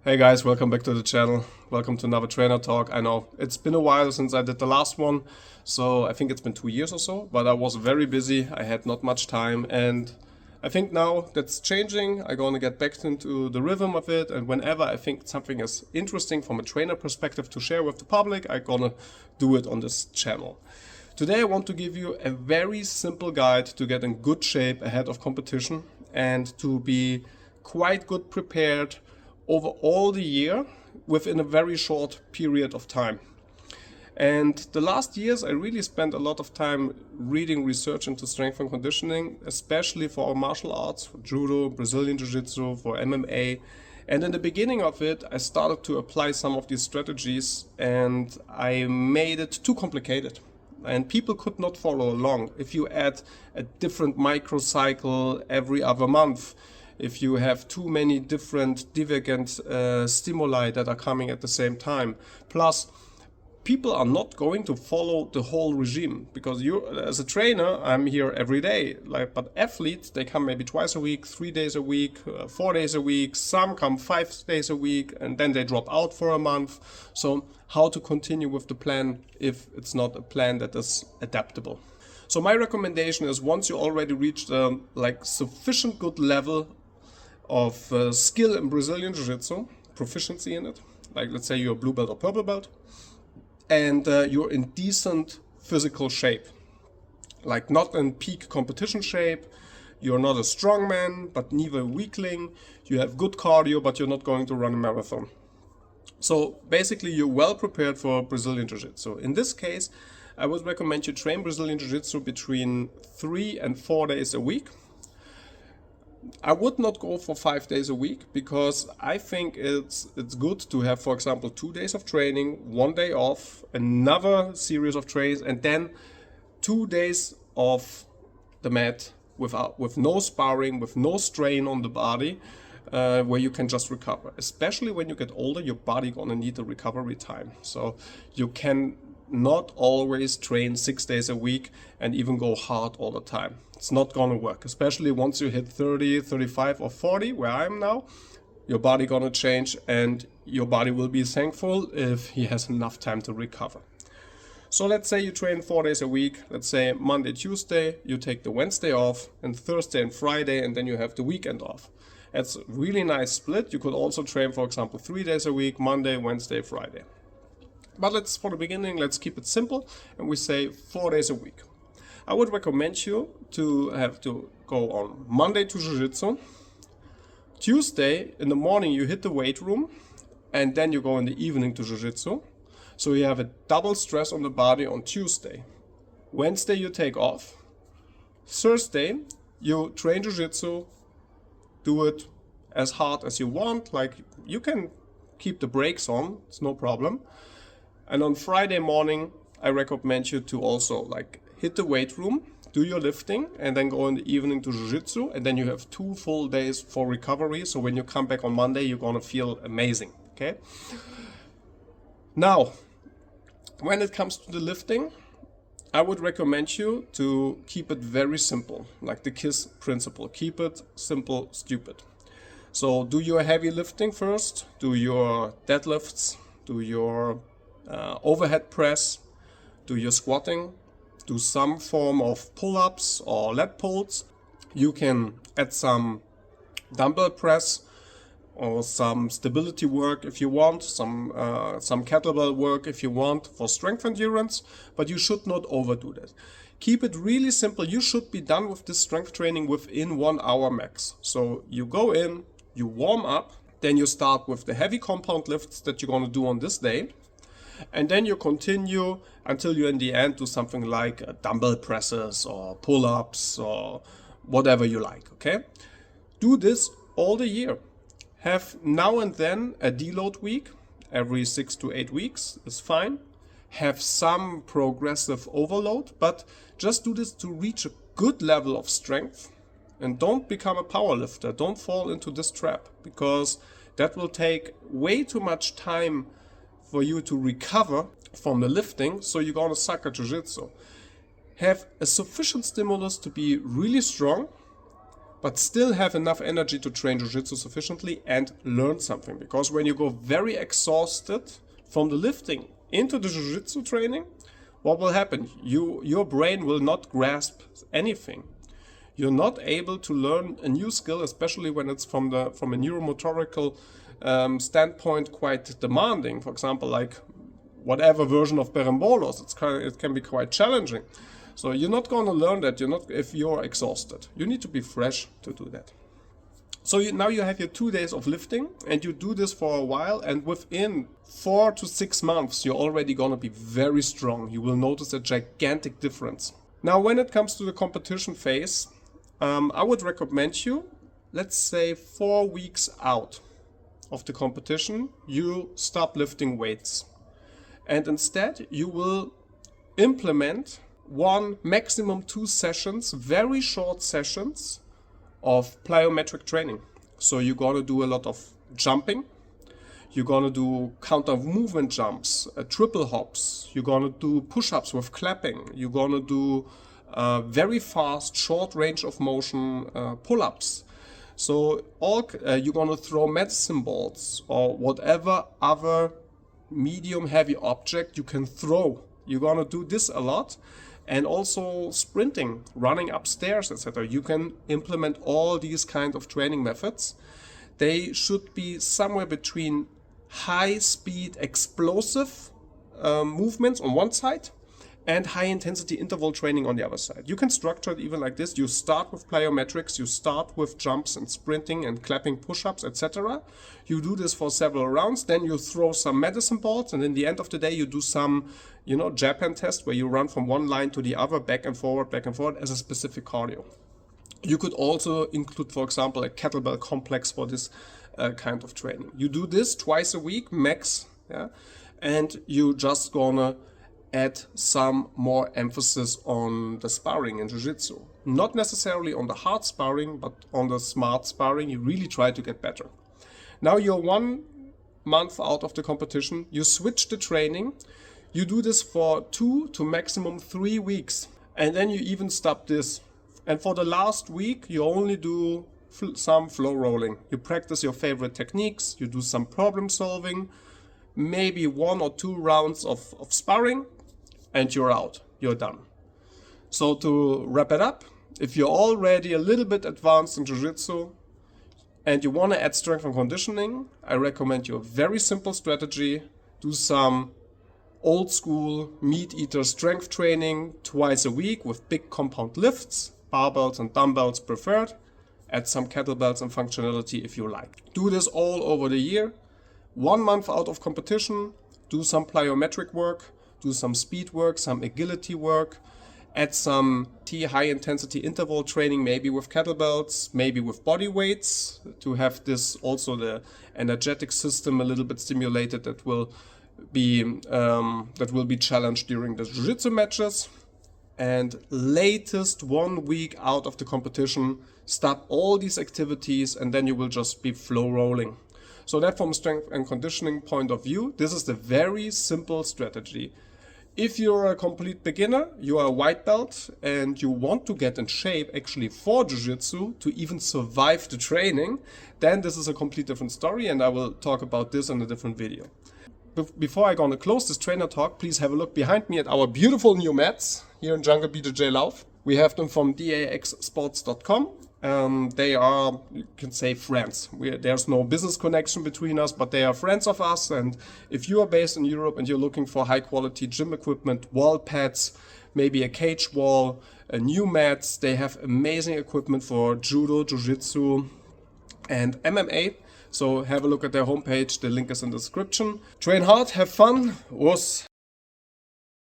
Hey guys, welcome back to the channel. Welcome to another trainer talk. I know it's been a while since I did the last one, so I think it's been 2 years or so, but I was very busy. I had not much time, and I think now that's changing. I'm gonna get back into the rhythm of it, and whenever I think something is interesting from a trainer perspective to share with the public, I'm gonna do it on this channel. Today I want to give you a very simple guide to get in good shape ahead of competition and to be quite good prepared over all the year within a very short period of time. And the last years I really spent a lot of time reading research into strength and conditioning, especially for our martial arts, for judo, Brazilian jiu-jitsu, for MMA. And in the beginning of it, I started to apply some of these strategies and I made it too complicated. And people could not follow along. If you add a different microcycle every other month, if you have too many different divergent stimuli that are coming at the same time. Plus, people are not going to follow the whole regime because you, as a trainer, I'm here every day. But athletes, they come maybe twice a week, 3 days a week, 4 days a week. Some come 5 days a week, and then they drop out for a month. So, how to continue with the plan if it's not a plan that is adaptable? So, my recommendation is once you already reached sufficient good level of skill in Brazilian Jiu-Jitsu, proficiency in it, like let's say you're a blue belt or purple belt, and you're in decent physical shape, like not in peak competition shape, you're not a strongman, but neither a weakling, you have good cardio, but you're not going to run a marathon. So basically you're well prepared for Brazilian Jiu-Jitsu. In this case, I would recommend you train Brazilian Jiu-Jitsu between 3 and 4 days a week. I would not go for 5 days a week because I think it's good to have, for example, 2 days of training, 1 day off, another series of trains, and then 2 days of the mat with no sparring, with no strain on the body, where you can just recover. Especially when you get older, your body gonna need a recovery time. So you can not always train 6 days a week and even go hard all the time. It's not gonna work, especially once you hit 30, 35 or 40, where I am now. Your body gonna change and your body will be thankful if he has enough time to recover. So let's say you train 4 days a week. Let's say Monday, Tuesday, you take the Wednesday off, and Thursday and Friday, and then you have the weekend off. It's a really nice split. You could also train, for example, 3 days a week, Monday, Wednesday, Friday. But for the beginning, let's keep it simple, and we say 4 days a week. I would recommend you to have to go on Monday to Jiu-Jitsu. Tuesday in the morning you hit the weight room, and then you go in the evening to Jiu-Jitsu. So you have a double stress on the body on Tuesday. Wednesday you take off. Thursday you train Jiu-Jitsu, do it as hard as you want, like you can keep the brakes on, it's no problem. And on Friday morning, I recommend you to also hit the weight room, do your lifting, and then go in the evening to Jiu-Jitsu, and then you have 2 full days for recovery. So when you come back on Monday, you're gonna feel amazing, okay? Now, when it comes to the lifting, I would recommend you to keep it very simple, like the KISS principle. Keep it simple, stupid. So do your heavy lifting first, do your deadlifts, do your overhead press, do your squatting, do some form of pull-ups or lat pulls. You can add some dumbbell press or some stability work if you want, some kettlebell work if you want for strength endurance, but you should not overdo that. Keep it really simple. You should be done with this strength training within 1 hour max. So you go in, you warm up, then you start with the heavy compound lifts that you're going to do on this day. And then you continue until you in the end do something like dumbbell presses or pull-ups or whatever you like, okay? Do this all the year. Have now and then a deload week, every 6 to 8 weeks is fine. Have some progressive overload, but just do this to reach a good level of strength. And don't become a power lifter. Don't fall into this trap, because that will take way too much time for you to recover from the lifting, so you're gonna suck at Jiu-Jitsu. Have a sufficient stimulus to be really strong, but still have enough energy to train jiu-jitsu sufficiently and learn something. Because when you go very exhausted from the lifting into the jiu-jitsu training, what will happen? Your brain will not grasp anything. You're not able to learn a new skill, especially when it's from a neuromotorical standpoint quite demanding. For example, like whatever version of berimbolos, it can be quite challenging. So you're not going to learn that if you're exhausted. You need to be fresh to do that. So now you have your 2 days of lifting, and you do this for a while, and within 4 to 6 months you're already going to be very strong. You will notice a gigantic difference. Now when it comes to the competition phase, I would recommend you, let's say 4 weeks out of the competition, you stop lifting weights. And instead you will implement 1, maximum 2 sessions, very short sessions of plyometric training. So you're going to do a lot of jumping. You're going to do counter movement jumps, triple hops. You're going to do push-ups with clapping. You're going to do very fast, short range of motion pull-ups. So you're going to throw medicine balls or whatever other medium heavy object you can throw. You're going to do this a lot. And also sprinting, running upstairs, etc. You can implement all these kind of training methods. They should be somewhere between high speed explosive movements on one side and high intensity interval training on the other side. You can structure it even like this. You start with plyometrics, you start with jumps and sprinting and clapping push-ups, etc. You do this for several rounds, then you throw some medicine balls, and in the end of the day you do some, Japan test where you run from one line to the other, back and forward as a specific cardio. You could also include, for example, a kettlebell complex for this kind of training. You do this twice a week, max, and you just gonna add some more emphasis on the sparring in jiu-jitsu. Not necessarily on the hard sparring, but on the smart sparring. You really try to get better. Now you're 1 month out of the competition. You switch the training. You do this for 2 to maximum 3 weeks. And then you even stop this. And for the last week, you only do some flow rolling. You practice your favorite techniques. You do some problem solving. Maybe 1 or 2 rounds of sparring. And you're out, you're done. So to wrap it up, if you're already a little bit advanced in jiu-jitsu and you want to add strength and conditioning, I recommend you a very simple strategy. Do some old school meat eater strength training twice a week with big compound lifts, barbells and dumbbells preferred. Add some kettlebells and functionality if you like. Do this all over the year. 1 month out of competition, do some plyometric work. Do some speed work, some agility work, add some high intensity interval training, maybe with kettlebells, maybe with body weights, to have this also the energetic system a little bit stimulated that will be challenged during the jiu-jitsu matches. And latest 1 week out of the competition, stop all these activities, and then you will just be flow rolling. So that from a strength and conditioning point of view, this is the very simple strategy. If you're a complete beginner, you are a white belt and you want to get in shape actually for jiu-jitsu to even survive the training, then this is a complete different story, and I will talk about this in a different video. Before I'm gonna close this trainer talk, please have a look behind me at our beautiful new mats here in Jungle BJJ Lauf. We have them from daxsports.com. They are, you can say, friends. There's no business connection between us, but they are friends of us. And if you are based in Europe and you're looking for high quality gym equipment, wall pads, maybe a cage wall, new mats, they have amazing equipment for judo, jiu-jitsu and MMA. So have a look at their homepage. The link is in the description. Train hard, have fun. Us.